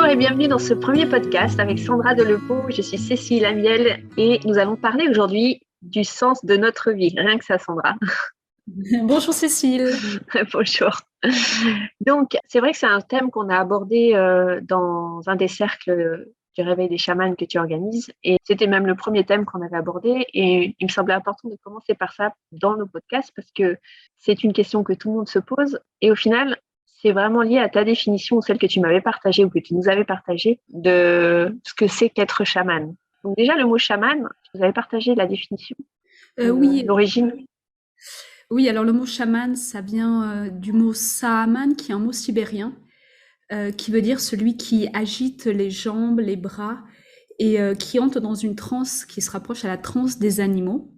et bienvenue dans ce premier podcast avec Sandra Delepeau. Je suis Cécile Amiel et nous allons parler aujourd'hui du sens de notre vie. Rien que ça, Sandra. Bonjour Cécile. Bonjour. Donc, c'est vrai que c'est un thème qu'on a abordé dans un des cercles du réveil des chamans que tu organises. Et c'était même le premier thème qu'on avait abordé. Et il me semblait important de commencer par ça dans nos podcasts parce que c'est une question que tout le monde se pose. Et au final, c'est vraiment lié à ta définition ou celle que tu m'avais partagée ou que tu nous avais partagée de ce que c'est qu'être chaman. Donc déjà, le mot chaman, tu nous avais partagé la définition, Oui, l'origine. oui, alors le mot chaman, ça vient du mot saaman, qui est un mot sibérien, qui veut dire celui qui agite les jambes, les bras, et qui entre dans une transe qui se rapproche à la transe des animaux.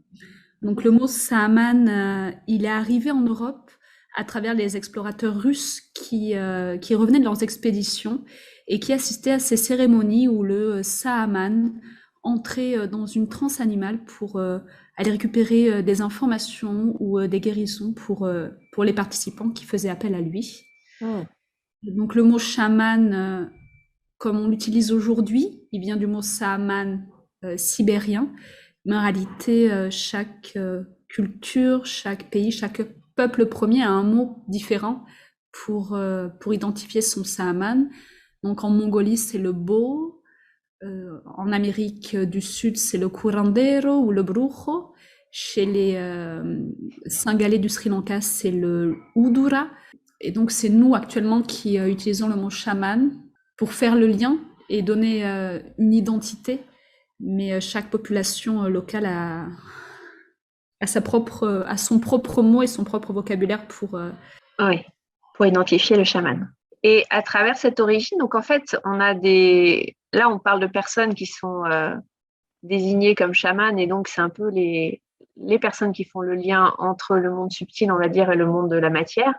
Donc le mot saaman, il est arrivé en Europe à travers les explorateurs russes qui revenaient de leurs expéditions et qui assistaient à ces cérémonies où le saaman entrait dans une transe animale pour aller récupérer des informations ou des guérisons pour les participants qui faisaient appel à lui. Hmm. Donc le mot chaman, comme on l'utilise aujourd'hui, il vient du mot saaman sibérien, mais en réalité, chaque culture, chaque pays, chaque peuple premier a un mot différent pour identifier son saaman. Donc en Mongolie, c'est le bo. En Amérique du Sud, c'est le curandero ou le brujo. Chez les Singalais du Sri Lanka, c'est le udura. Et donc c'est nous actuellement qui utilisons le mot chaman pour faire le lien et donner une identité. Mais chaque population locale a son propre mot et son propre vocabulaire Oui, pour identifier le chaman. Et à travers cette origine, donc en fait, là, on parle de personnes qui sont désignées comme chamanes, et donc c'est un peu les personnes qui font le lien entre le monde subtil, on va dire, et le monde de la matière,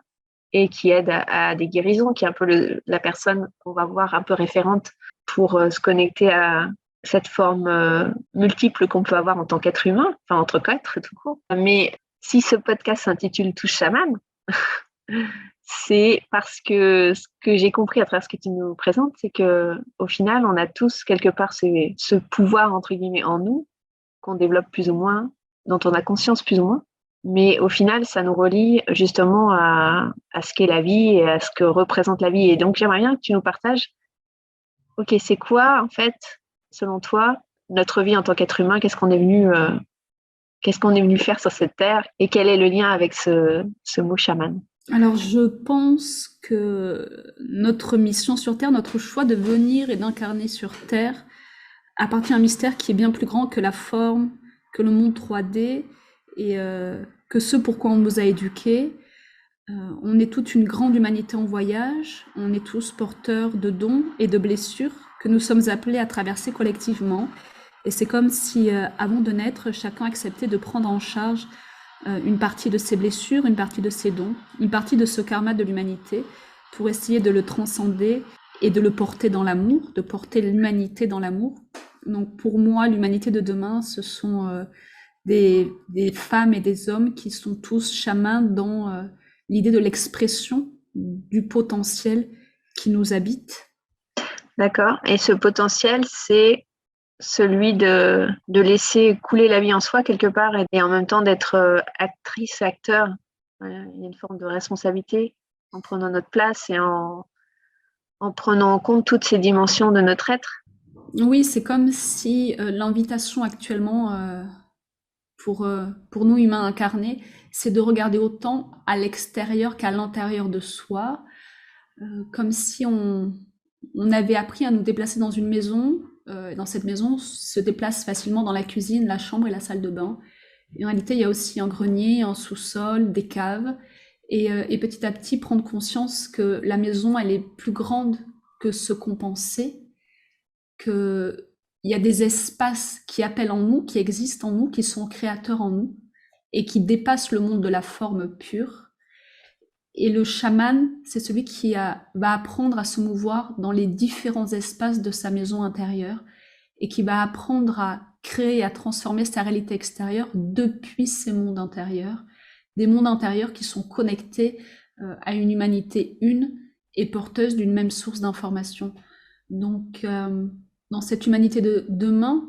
et qui aident à des guérisons, qui est un peu la personne qu'on va voir un peu référente pour se connecter à cette forme multiple qu'on peut avoir en tant qu'être humain, enfin entre qu'être tout court. Mais si ce podcast s'intitule Touche chaman, c'est parce que ce que j'ai compris à travers ce que tu nous présentes, c'est que au final, on a tous quelque part ce pouvoir entre guillemets en nous qu'on développe plus ou moins, dont on a conscience plus ou moins. Mais au final, ça nous relie justement à ce qu'est la vie et à ce que représente la vie. Et donc, j'aimerais bien que tu nous partages, ok, c'est quoi en fait, selon toi, notre vie en tant qu'être humain? Qu'est-ce qu'on est venu faire sur cette terre et quel est le lien avec ce mot chaman? Alors, je pense que notre mission sur Terre, notre choix de venir et d'incarner sur Terre, appartient à un mystère qui est bien plus grand que la forme, que le monde 3D et que ce pourquoi on nous a éduqués. On est toute une grande humanité en voyage, on est tous porteurs de dons et de blessures que nous sommes appelés à traverser collectivement. Et c'est comme si, avant de naître, chacun acceptait de prendre en charge une partie de ses blessures, une partie de ses dons, une partie de ce karma de l'humanité pour essayer de le transcender et de le porter dans l'amour, de porter l'humanité dans l'amour. Donc pour moi, l'humanité de demain, ce sont des femmes et des hommes qui sont tous chamans dans l'idée de l'expression du potentiel qui nous habite. D'accord. Et ce potentiel, c'est celui de laisser couler la vie en soi quelque part et en même temps d'être actrice, acteur. Il y a une forme de responsabilité en prenant notre place et en prenant en compte toutes ces dimensions de notre être. Oui, c'est comme si l'invitation actuellement pour nous humains incarnés, c'est de regarder autant à l'extérieur qu'à l'intérieur de soi, comme si on avait appris à nous déplacer dans une maison. Dans cette maison, se déplace facilement dans la cuisine, la chambre et la salle de bain. Et en réalité, il y a aussi un grenier, un sous-sol, des caves. Et petit à petit, prendre conscience que la maison, elle est plus grande que ce qu'on pensait, qu'il y a des espaces qui appellent en nous, qui existent en nous, qui sont créateurs en nous, et qui dépassent le monde de la forme pure. Et le chaman, c'est celui qui va apprendre à se mouvoir dans les différents espaces de sa maison intérieure et qui va apprendre à créer, à transformer sa réalité extérieure depuis ses mondes intérieurs, des mondes intérieurs qui sont connectés à une humanité une et porteuse d'une même source d'information. Donc, dans cette humanité de demain,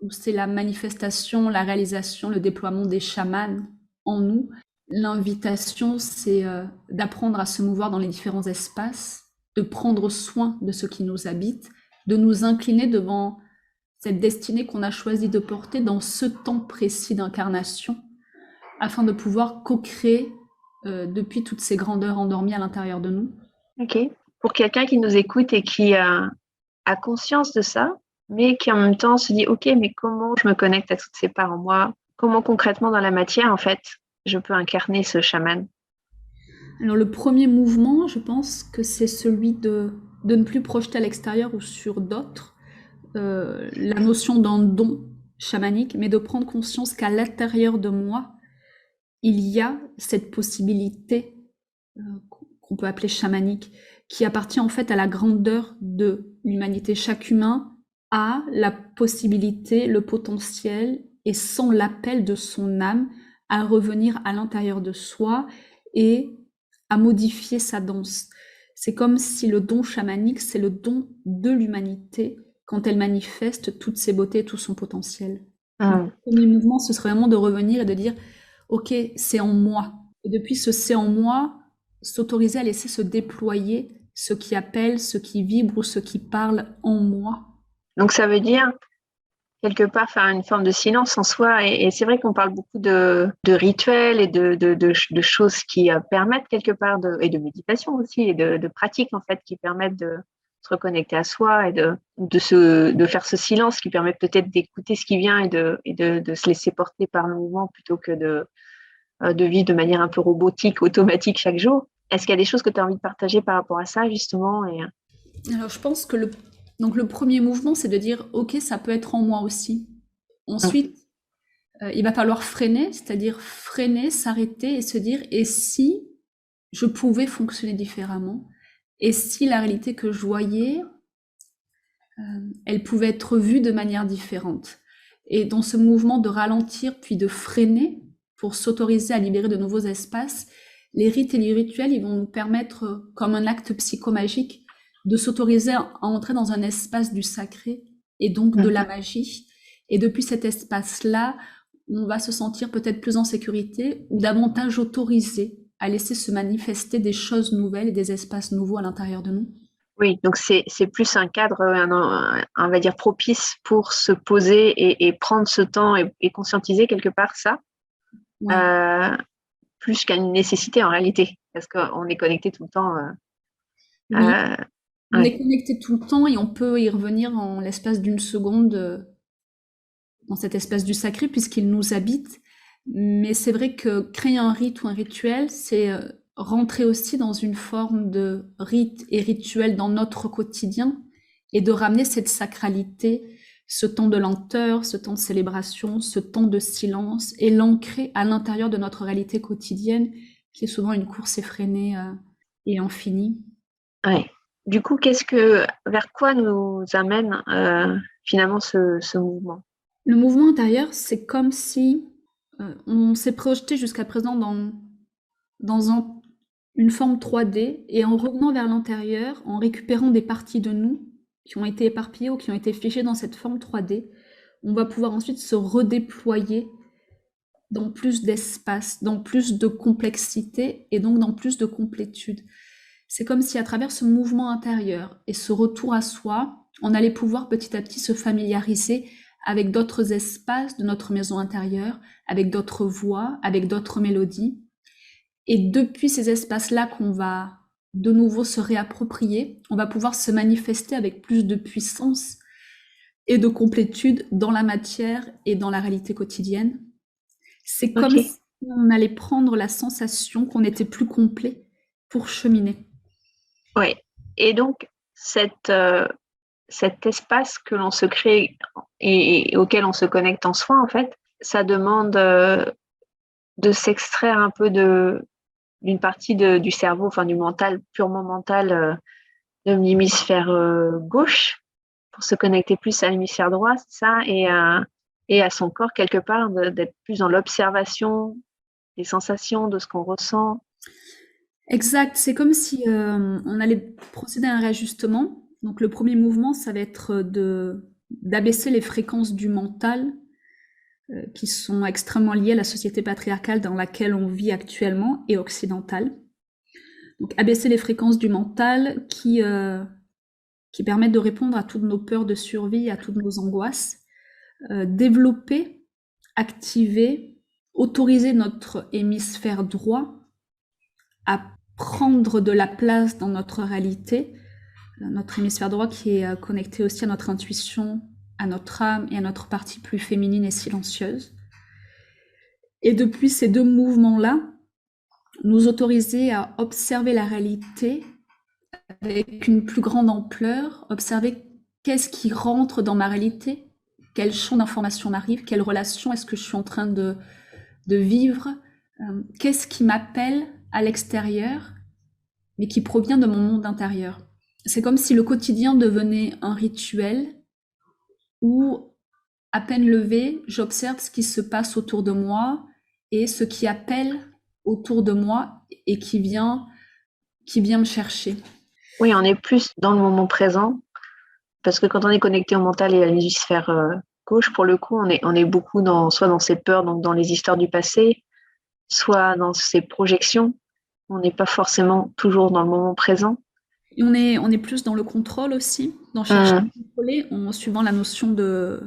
où c'est la manifestation, la réalisation, le déploiement des chamans en nous, l'invitation, c'est d'apprendre à se mouvoir dans les différents espaces, de prendre soin de ce qui nous habite, de nous incliner devant cette destinée qu'on a choisi de porter dans ce temps précis d'incarnation, afin de pouvoir co-créer depuis toutes ces grandeurs endormies à l'intérieur de nous. Ok. Pour quelqu'un qui nous écoute et qui a conscience de ça, mais qui en même temps se dit, ok, mais comment je me connecte à toutes ces parts en moi? Comment concrètement dans la matière, en fait, je peux incarner ce chaman? Alors le premier mouvement, je pense que c'est celui de ne plus projeter à l'extérieur ou sur d'autres la notion d'un don chamanique, mais de prendre conscience qu'à l'intérieur de moi, il y a cette possibilité qu'on peut appeler chamanique, qui appartient en fait à la grandeur de l'humanité. Chaque humain a la possibilité, le potentiel, et sans l'appel de son âme, à revenir à l'intérieur de soi et à modifier sa danse. C'est comme si le don chamanique, c'est le don de l'humanité quand elle manifeste toutes ses beautés, tout son potentiel. Donc, le premier mouvement, ce serait vraiment de revenir et de dire, ok, c'est en moi. Et depuis ce c'est en moi, s'autoriser à laisser se déployer ce qui appelle, ce qui vibre ou ce qui parle en moi. Donc ça veut dire quelque part faire une forme de silence en soi. Et c'est vrai qu'on parle beaucoup de rituels et de choses qui permettent quelque part, et de méditation aussi, et de pratiques en fait, qui permettent de se reconnecter à soi et de faire ce silence qui permet peut-être d'écouter ce qui vient et de se laisser porter par le mouvement plutôt que de vivre de manière un peu robotique, automatique chaque jour. Est-ce qu'il y a des choses que tu as envie de partager par rapport à ça, justement? Alors, je pense que le premier mouvement, c'est de dire, ok, ça peut être en moi aussi. Ensuite, il va falloir freiner, c'est-à-dire freiner, s'arrêter et se dire, et si je pouvais fonctionner différemment? Et si la réalité que je voyais, elle pouvait être vue de manière différente? Et dans ce mouvement de ralentir puis de freiner pour s'autoriser à libérer de nouveaux espaces, les rites et les rituels, ils vont nous permettre, comme un acte psychomagique, de s'autoriser à entrer dans un espace du sacré et donc de la magie. Et depuis cet espace-là, on va se sentir peut-être plus en sécurité ou davantage autorisé à laisser se manifester des choses nouvelles et des espaces nouveaux à l'intérieur de nous. Oui, donc c'est plus un cadre, on va dire, propice pour se poser et prendre ce temps et conscientiser quelque part ça, Ouais. plus qu'une nécessité en réalité, parce qu'on est connecté tout le temps. Oui, on est Ouais. connecté tout le temps et on peut y revenir en l'espace d'une seconde dans cet espace du sacré puisqu'il nous habite. Mais c'est vrai que créer un rite ou un rituel, c'est rentrer aussi dans une forme de rite et rituel dans notre quotidien et de ramener cette sacralité, ce temps de lenteur, ce temps de célébration, ce temps de silence et l'ancrer à l'intérieur de notre réalité quotidienne qui est souvent une course effrénée et infinie. Ouais. Du coup, vers quoi nous amène finalement ce mouvement? Le mouvement intérieur, c'est comme si on s'est projeté jusqu'à présent dans une forme 3D et en revenant vers l'intérieur, en récupérant des parties de nous qui ont été éparpillées ou qui ont été figées dans cette forme 3D, on va pouvoir ensuite se redéployer dans plus d'espace, dans plus de complexité et donc dans plus de complétude. C'est comme si à travers ce mouvement intérieur et ce retour à soi, on allait pouvoir petit à petit se familiariser avec d'autres espaces de notre maison intérieure, avec d'autres voix, avec d'autres mélodies. Et depuis ces espaces-là qu'on va de nouveau se réapproprier, on va pouvoir se manifester avec plus de puissance et de complétude dans la matière et dans la réalité quotidienne. C'est comme Ok. si on allait prendre la sensation qu'on était plus complet pour cheminer. Oui. Et donc, cet espace que l'on se crée et auquel on se connecte en soi, en fait, ça demande de s'extraire un peu d'une partie du cerveau, enfin du mental, purement mental, de l'hémisphère gauche pour se connecter plus à l'hémisphère droit, c'est ça, et à son corps quelque part, d'être plus dans l'observation des sensations, de ce qu'on ressent. Exact, c'est comme si on allait procéder à un réajustement Donc le premier mouvement, ça va être d'abaisser les fréquences du mental qui sont extrêmement liées à la société patriarcale dans laquelle on vit actuellement et occidentale. Donc abaisser les fréquences du mental qui permettent de répondre à toutes nos peurs de survie, à toutes nos angoisses, développer, activer, autoriser notre hémisphère droit à prendre de la place dans notre réalité, notre hémisphère droit qui est connecté aussi à notre intuition, à notre âme et à notre partie plus féminine et silencieuse. Et depuis ces deux mouvements-là, nous autoriser à observer la réalité avec une plus grande ampleur, observer qu'est-ce qui rentre dans ma réalité, quel champ d'information m'arrive, quelle relation est-ce que je suis en train de vivre, qu'est-ce qui m'appelle à l'extérieur, mais qui provient de mon monde intérieur. C'est comme si le quotidien devenait un rituel où, à peine levé, j'observe ce qui se passe autour de moi et ce qui appelle autour de moi et qui vient me chercher. Oui, on est plus dans le moment présent, parce que quand on est connecté au mental et à l'hémisphère gauche, pour le coup, on est beaucoup soit dans ses peurs, donc dans les histoires du passé, soit dans ses projections. On n'est pas forcément toujours dans le moment présent. Et on est plus dans le contrôle aussi, dans chercher à contrôler, en suivant la notion de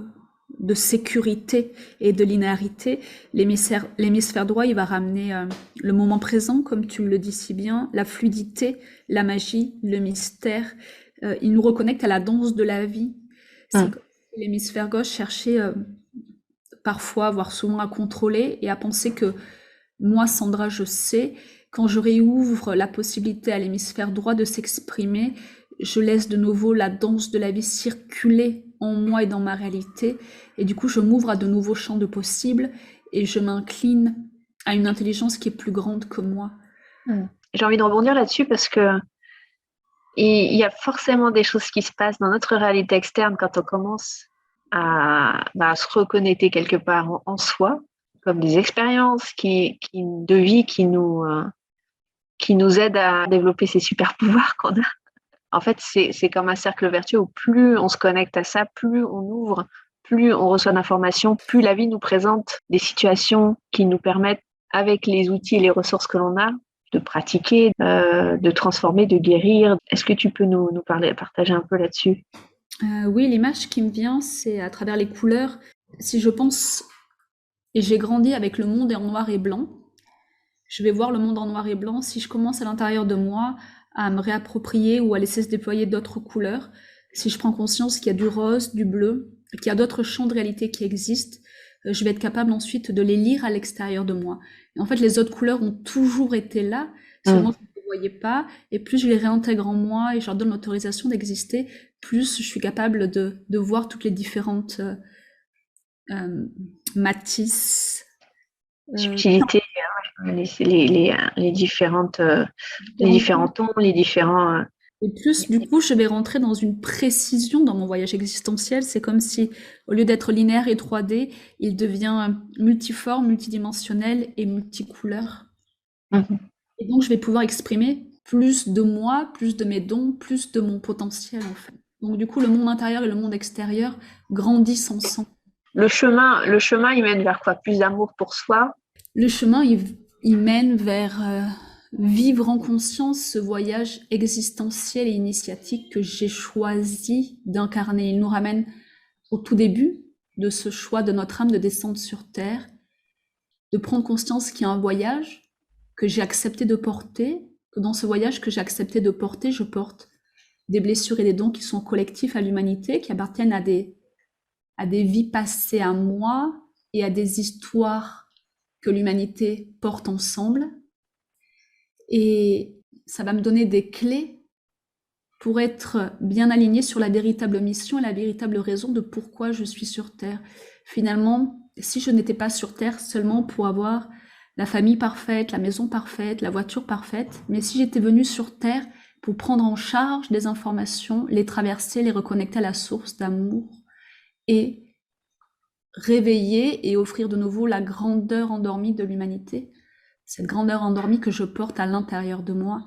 sécurité et de linéarité. L'hémisphère droit, il va ramener le moment présent, comme tu le dis si bien, la fluidité, la magie, le mystère. Il nous reconnecte à la danse de la vie. C'est comme si l'hémisphère gauche cherchait parfois, voire souvent à contrôler et à penser que moi, Sandra, je sais, quand je réouvre la possibilité à l'hémisphère droit de s'exprimer, je laisse de nouveau la danse de la vie circuler en moi et dans ma réalité. Et du coup, je m'ouvre à de nouveaux champs de possibles et je m'incline à une intelligence qui est plus grande que moi. J'ai envie de rebondir là-dessus parce que il y a forcément des choses qui se passent dans notre réalité externe quand on commence à se reconnecter quelque part en soi, comme des expériences de vie qui nous aident à développer ces super pouvoirs qu'on a. En fait, c'est comme un cercle vertueux où plus on se connecte à ça, plus on ouvre, plus on reçoit d'informations, plus la vie nous présente des situations qui nous permettent, avec les outils et les ressources que l'on a, de pratiquer, de transformer, de guérir. Est-ce que tu peux nous partager un peu là-dessus? Oui, l'image qui me vient, c'est à travers les couleurs. Si je pense, et j'ai grandi avec le monde en noir et blanc, je vais voir le monde en noir et blanc. Si je commence à l'intérieur de moi à me réapproprier ou à laisser se déployer d'autres couleurs, si je prends conscience qu'il y a du rose, du bleu, qu'il y a d'autres champs de réalité qui existent, je vais être capable ensuite de les lire à l'extérieur de moi. Et en fait, les autres couleurs ont toujours été là, seulement je ne les voyais pas, et plus je les réintègre en moi et je leur donne l'autorisation d'exister, plus je suis capable de voir toutes les différentes matisses, Subtilité, les différents tons, les différents. Et plus, du coup, je vais rentrer dans une précision dans mon voyage existentiel. C'est comme si, au lieu d'être linéaire et 3D, il devient multiforme, multidimensionnel et multicouleur. Et donc, je vais pouvoir exprimer plus de moi, plus de mes dons, plus de mon potentiel, en fait. Donc, du coup, le monde intérieur et le monde extérieur grandissent ensemble. Le chemin, il mène vers quoi? Plus d'amour pour soi? Le chemin, il mène vers vivre en conscience ce voyage existentiel et initiatique que j'ai choisi d'incarner. Il nous ramène au tout début de ce choix de notre âme de descendre sur Terre, de prendre conscience qu'il y a un voyage que j'ai accepté de porter, que dans ce voyage que j'ai accepté de porter, je porte des blessures et des dons qui sont collectifs à l'humanité, qui appartiennent à des vies passées à moi et à des histoires que l'humanité porte ensemble. Et ça va me donner des clés pour être bien alignée sur la véritable mission et la véritable raison de pourquoi je suis sur Terre. Finalement, si je n'étais pas sur Terre seulement pour avoir la famille parfaite, la maison parfaite, la voiture parfaite, mais si j'étais venue sur Terre pour prendre en charge des informations, les traverser, les reconnecter à la source d'amour et réveiller et offrir de nouveau la grandeur endormie de l'humanité, cette grandeur endormie que je porte à l'intérieur de moi.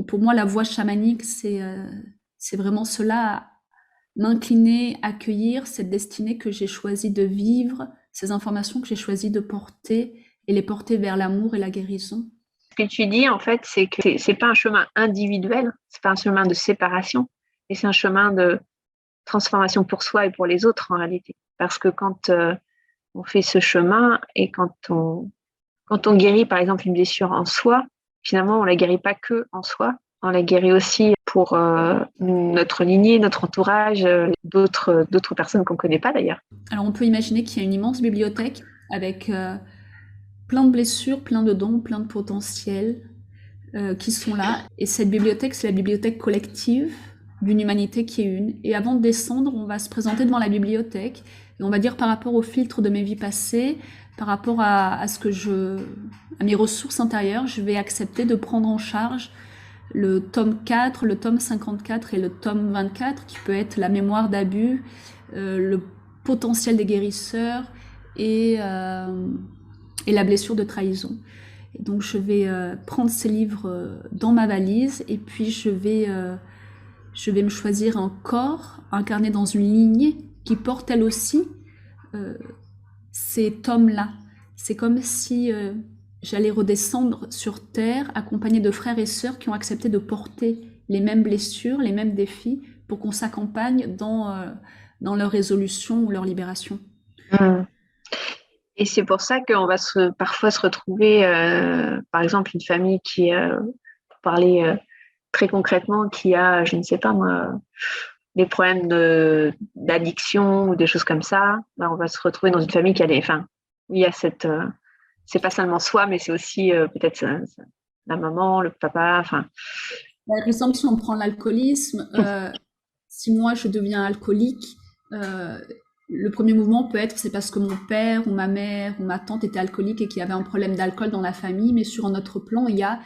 Pour moi, la voie chamanique, c'est C'est vraiment cela, m'incliner, accueillir cette destinée que j'ai choisi de vivre, ces informations que j'ai choisi de porter et les porter vers l'amour et la guérison. Ce que tu dis, en fait, c'est que c'est pas un chemin individuel, c'est pas un chemin de séparation, mais c'est un chemin de transformation pour soi et pour les autres en réalité. Parce que quand on fait ce chemin et quand on guérit par exemple une blessure en soi, finalement on la guérit pas que en soi, on la guérit aussi pour notre lignée, notre entourage, d'autres personnes qu'on connaît pas d'ailleurs. Alors on peut imaginer qu'il y a une immense bibliothèque avec plein de blessures, plein de dons, plein de potentiels qui sont là. Et cette bibliothèque, c'est la bibliothèque collective d'une humanité qui est une. Et avant de descendre, on va se présenter devant la bibliothèque et on va dire par rapport au filtre de mes vies passées, par rapport à mes ressources intérieures, je vais accepter de prendre en charge le tome 4, le tome 54 et le tome 24, qui peut être la mémoire d'abus, le potentiel des guérisseurs et la blessure de trahison. Et donc je vais prendre ces livres dans ma valise et puis je vais me choisir un corps incarné dans une lignée qui porte elle aussi ces tomes-là. C'est comme si j'allais redescendre sur Terre accompagnée de frères et sœurs qui ont accepté de porter les mêmes blessures, les mêmes défis pour qu'on s'accompagne dans leur résolution ou leur libération. Mmh. Et c'est pour ça qu'on va parfois se retrouver, par exemple, une famille qui, pour parler très concrètement, qui a, je ne sais pas moi, des problèmes d'addiction ou des choses comme ça. Ben, on va se retrouver dans une famille qui a où il y a c'est pas seulement soi, mais c'est aussi peut-être la maman, le papa, enfin. Par exemple, si on prend l'alcoolisme, si moi je deviens alcoolique, le premier mouvement peut être c'est parce que mon père ou ma mère ou ma tante était alcoolique et qu'il y avait un problème d'alcool dans la famille, mais sur un autre plan, il y a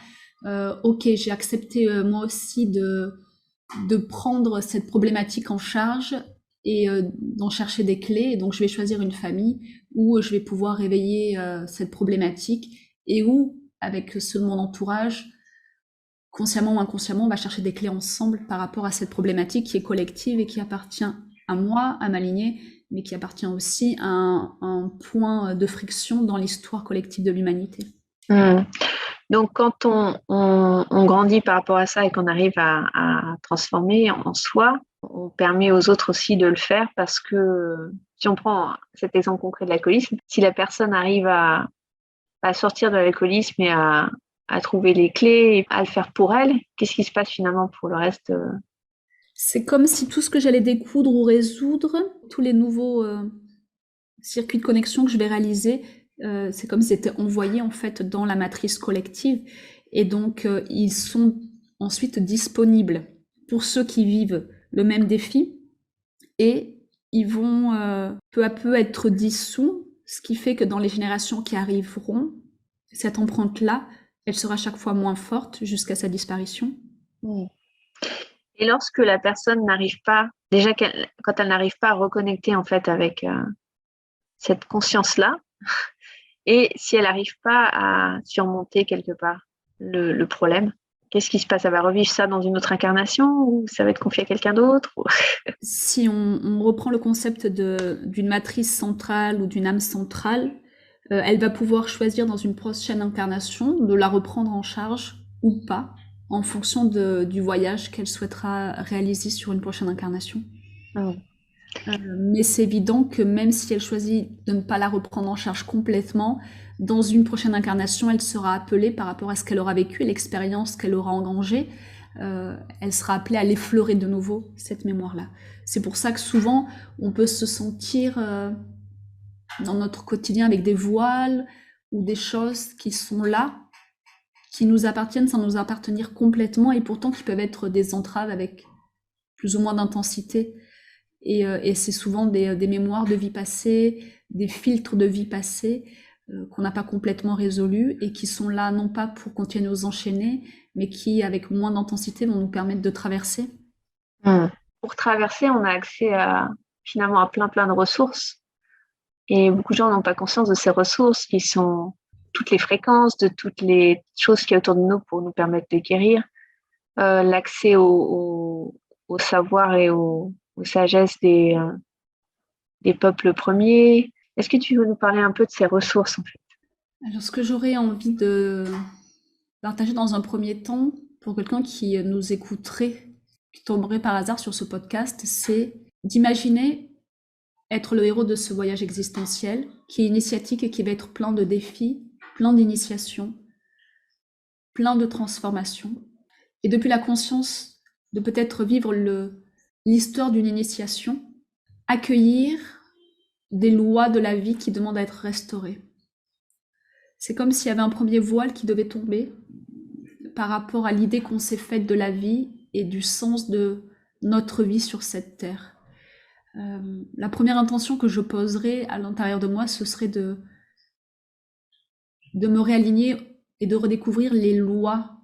ok, j'ai accepté moi aussi de prendre cette problématique en charge et d'en chercher des clés, et donc je vais choisir une famille où je vais pouvoir réveiller cette problématique et où, avec ceux de mon entourage, consciemment ou inconsciemment, on va chercher des clés ensemble par rapport à cette problématique qui est collective et qui appartient à moi, à ma lignée, mais qui appartient aussi à un point de friction dans l'histoire collective de l'humanité. Donc, quand on grandit par rapport à ça et qu'on arrive à transformer en soi, on permet aux autres aussi de le faire parce que, si on prend cet exemple concret de l'alcoolisme, si la personne arrive à sortir de l'alcoolisme et à trouver les clés, à le faire pour elle, qu'est-ce qui se passe finalement pour le reste? C'est comme si tout ce que j'allais découdre ou résoudre, tous les nouveaux circuits de connexion que je vais réaliser, c'est comme si c'était envoyé en fait dans la matrice collective, et donc ils sont ensuite disponibles pour ceux qui vivent le même défi, et ils vont peu à peu être dissous, ce qui fait que dans les générations qui arriveront, cette empreinte-là, elle sera chaque fois moins forte jusqu'à sa disparition. Et lorsque la personne n'arrive pas, déjà quand elle n'arrive pas à reconnecter en fait avec cette conscience-là, et si elle n'arrive pas à surmonter quelque part le problème, qu'est-ce qui se passe? Elle va revivre ça dans une autre incarnation ou ça va être confié à quelqu'un d'autre? Si on reprend le concept d'une matrice centrale ou d'une âme centrale, elle va pouvoir choisir dans une prochaine incarnation de la reprendre en charge ou pas, en fonction du voyage qu'elle souhaitera réaliser sur une prochaine incarnation. Mais c'est évident que même si elle choisit de ne pas la reprendre en charge complètement, dans une prochaine incarnation, elle sera appelée par rapport à ce qu'elle aura vécu et l'expérience qu'elle aura engrangée. Elle sera appelée à l'effleurer de nouveau, cette mémoire-là. C'est pour ça que souvent, on peut se sentir dans notre quotidien avec des voiles ou des choses qui sont là, qui nous appartiennent sans nous appartenir complètement, et pourtant qui peuvent être des entraves avec plus ou moins d'intensité. Et c'est souvent des mémoires de vie passée, des filtres de vie passée qu'on n'a pas complètement résolus et qui sont là non pas pour continuer à nous enchaîner, mais qui, avec moins d'intensité, vont nous permettre de traverser. Pour traverser, on a accès finalement à plein de ressources. Et beaucoup de gens n'ont pas conscience de ces ressources qui sont toutes les fréquences, de toutes les choses qui y a autour de nous pour nous permettre de guérir. L'accès aux au savoir et aux sagesses des peuples premiers. Est-ce que tu veux nous parler un peu de ces ressources en fait? Alors, ce que j'aurais envie de partager dans un premier temps, pour quelqu'un qui nous écouterait, qui tomberait par hasard sur ce podcast, c'est d'imaginer être le héros de ce voyage existentiel, qui est initiatique et qui va être plein de défis, plein d'initiations, plein de transformations. Et depuis la conscience de peut-être vivre l'histoire d'une initiation, accueillir des lois de la vie qui demandent à être restaurées. C'est comme s'il y avait un premier voile qui devait tomber par rapport à l'idée qu'on s'est faite de la vie et du sens de notre vie sur cette terre. La première intention que je poserais à l'intérieur de moi, ce serait de me réaligner et de redécouvrir les lois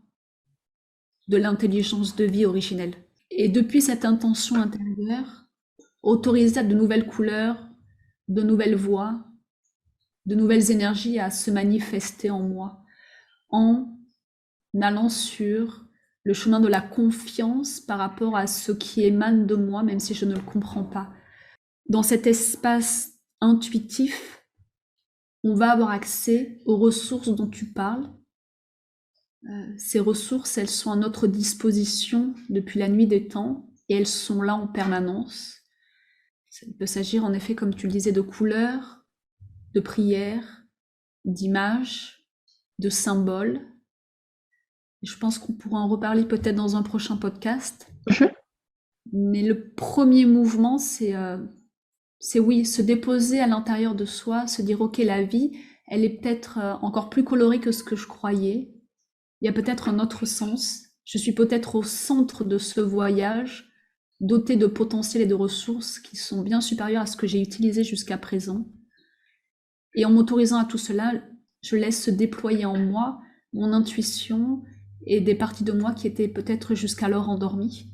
de l'intelligence de vie originelle. Et depuis cette intention intérieure, autoriser à de nouvelles couleurs, de nouvelles voix, de nouvelles énergies à se manifester en moi, en allant sur le chemin de la confiance par rapport à ce qui émane de moi, même si je ne le comprends pas. Dans cet espace intuitif, on va avoir accès aux ressources dont tu parles. Ces ressources, elles sont à notre disposition depuis la nuit des temps et elles sont là en permanence. Il peut s'agir en effet, comme tu le disais, de couleurs, de prières, d'images, de symboles. Et je pense qu'on pourra en reparler peut-être dans un prochain podcast. Mais le premier mouvement, c'est oui, se déposer à l'intérieur de soi, se dire ok, la vie, elle est peut-être encore plus colorée que ce que je croyais. Il y a peut-être un autre sens. Je suis peut-être au centre de ce voyage, doté de potentiel et de ressources qui sont bien supérieures à ce que j'ai utilisé jusqu'à présent. Et en m'autorisant à tout cela, je laisse se déployer en moi mon intuition et des parties de moi qui étaient peut-être jusqu'alors endormies.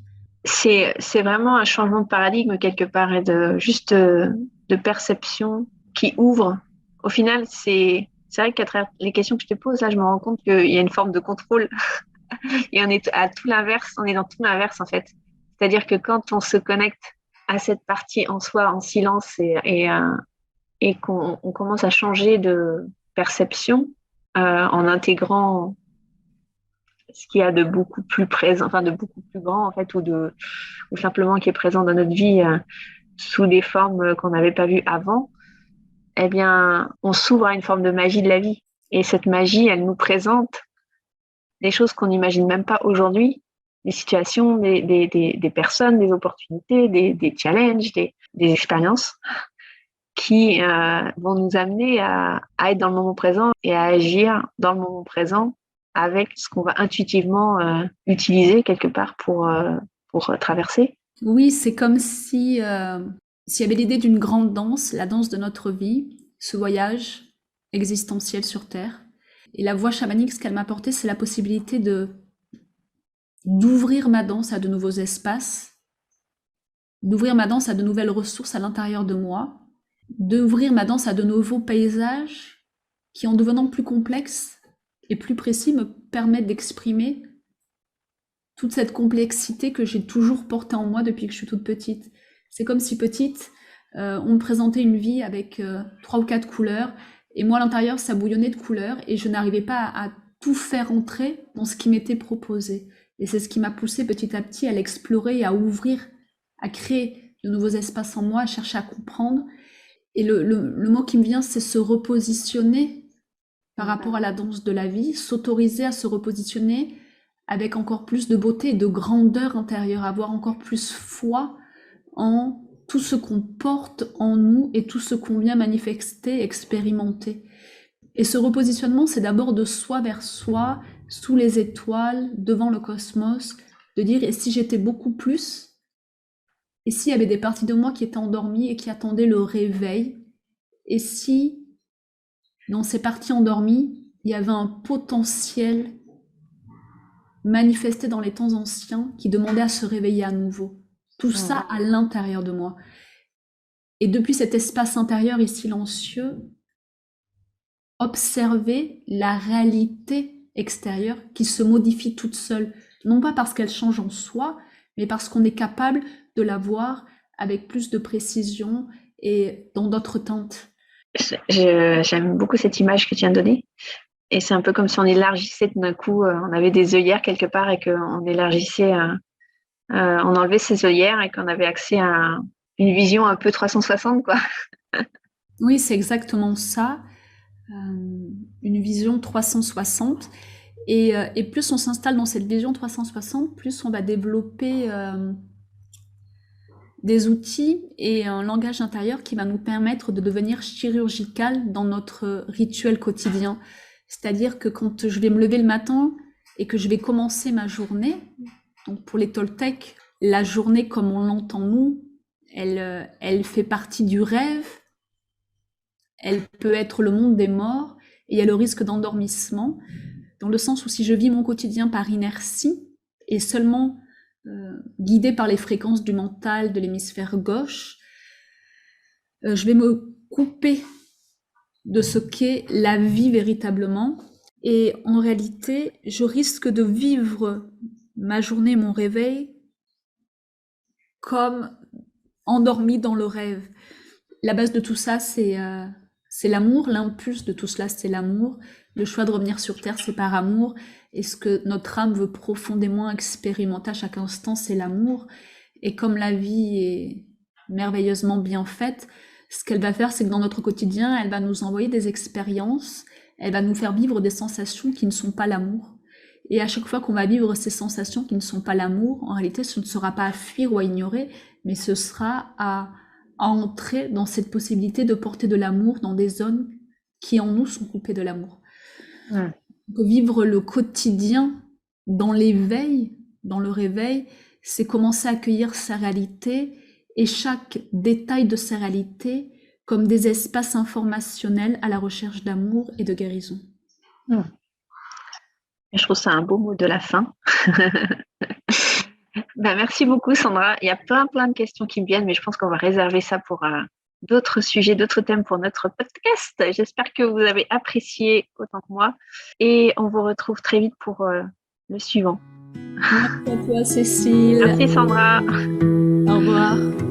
C'est vraiment un changement de paradigme quelque part et de perception qui ouvre. Au final, c'est vrai qu'à travers les questions que je te pose, là, je me rends compte qu'il y a une forme de contrôle et on est à tout l'inverse, on est dans tout l'inverse en fait. C'est-à-dire que quand on se connecte à cette partie en soi, en silence et qu'on commence à changer de perception en intégrant ce qu'il y a de beaucoup plus présent, enfin de beaucoup plus grand en fait, ou simplement qui est présent dans notre vie sous des formes qu'on n'avait pas vues avant, eh bien, on s'ouvre à une forme de magie de la vie. Et cette magie, elle nous présente des choses qu'on n'imagine même pas aujourd'hui, des situations, des personnes, des opportunités, des challenges, des expériences qui vont nous amener à être dans le moment présent et à agir dans le moment présent avec ce qu'on va intuitivement utiliser quelque part pour traverser. Oui, c'est comme si s'il y avait l'idée d'une grande danse, la danse de notre vie, ce voyage existentiel sur Terre. Et la voie chamanique, ce qu'elle m'a apporté, c'est la possibilité d'ouvrir ma danse à de nouveaux espaces, d'ouvrir ma danse à de nouvelles ressources à l'intérieur de moi, d'ouvrir ma danse à de nouveaux paysages qui, en devenant plus complexes et plus précis, me permettent d'exprimer toute cette complexité que j'ai toujours portée en moi depuis que je suis toute petite. C'est comme si petite, on me présentait une vie avec 3 ou 4 couleurs, et moi à l'intérieur, ça bouillonnait de couleurs, et je n'arrivais pas à tout faire entrer dans ce qui m'était proposé. Et c'est ce qui m'a poussée petit à petit à l'explorer et à ouvrir, à créer de nouveaux espaces en moi, à chercher à comprendre. Et le mot qui me vient, c'est se repositionner par rapport à la danse de la vie, s'autoriser à se repositionner avec encore plus de beauté et de grandeur intérieure, avoir encore plus foi en tout ce qu'on porte en nous et tout ce qu'on vient manifester, expérimenter. Et ce repositionnement, c'est d'abord de soi vers soi, sous les étoiles, devant le cosmos, de dire, et si j'étais beaucoup plus, et s'il y avait des parties de moi qui étaient endormies et qui attendaient le réveil, et si, dans ces parties endormies, il y avait un potentiel manifesté dans les temps anciens qui demandait à se réveiller à nouveau. Tout ça à l'intérieur de moi. Et depuis cet espace intérieur et silencieux, observer la réalité extérieure qui se modifie toute seule. Non pas parce qu'elle change en soi, mais parce qu'on est capable de la voir avec plus de précision et dans d'autres teintes. J'aime beaucoup cette image que tu viens de donner. Et c'est un peu comme si on élargissait tout d'un coup, on avait des œillères quelque part et qu'on élargissait, on enlevait ces œillères et qu'on avait accès à une vision un peu 360, quoi. Oui, c'est exactement ça, une vision 360. Et plus on s'installe dans cette vision 360, plus on va développer des outils et un langage intérieur qui va nous permettre de devenir chirurgical dans notre rituel quotidien. C'est-à-dire que quand je vais me lever le matin et que je vais commencer ma journée, donc pour les Toltecs, la journée comme on l'entend nous, elle fait partie du rêve, elle peut être le monde des morts, et il y a le risque d'endormissement, dans le sens où si je vis mon quotidien par inertie, et seulement guidée par les fréquences du mental de l'hémisphère gauche, je vais me couper de ce qu'est la vie véritablement. Et en réalité, je risque de vivre ma journée, mon réveil, comme endormi dans le rêve. La base de tout ça, c'est l'amour. L'impulse de tout cela, c'est l'amour. Le choix de revenir sur Terre, c'est par amour. Et ce que notre âme veut profondément expérimenter à chaque instant, c'est l'amour. Et comme la vie est merveilleusement bien faite, ce qu'elle va faire, c'est que dans notre quotidien, elle va nous envoyer des expériences, elle va nous faire vivre des sensations qui ne sont pas l'amour. Et à chaque fois qu'on va vivre ces sensations qui ne sont pas l'amour, en réalité, ce ne sera pas à fuir ou à ignorer, mais ce sera à entrer dans cette possibilité de porter de l'amour dans des zones qui en nous sont coupées de l'amour. Ouais. Donc, vivre le quotidien dans l'éveil, dans le réveil, c'est commencer à accueillir sa réalité et chaque détail de sa réalité comme des espaces informationnels à la recherche d'amour et de guérison. Je trouve ça un beau mot de la fin. Merci beaucoup, Sandra. Il y a plein de questions qui me viennent, mais je pense qu'on va réserver ça pour d'autres sujets, d'autres thèmes pour notre podcast. J'espère que vous avez apprécié autant que moi et on vous retrouve très vite pour le suivant. Merci à toi, Cécile. Merci, Sandra. Au revoir.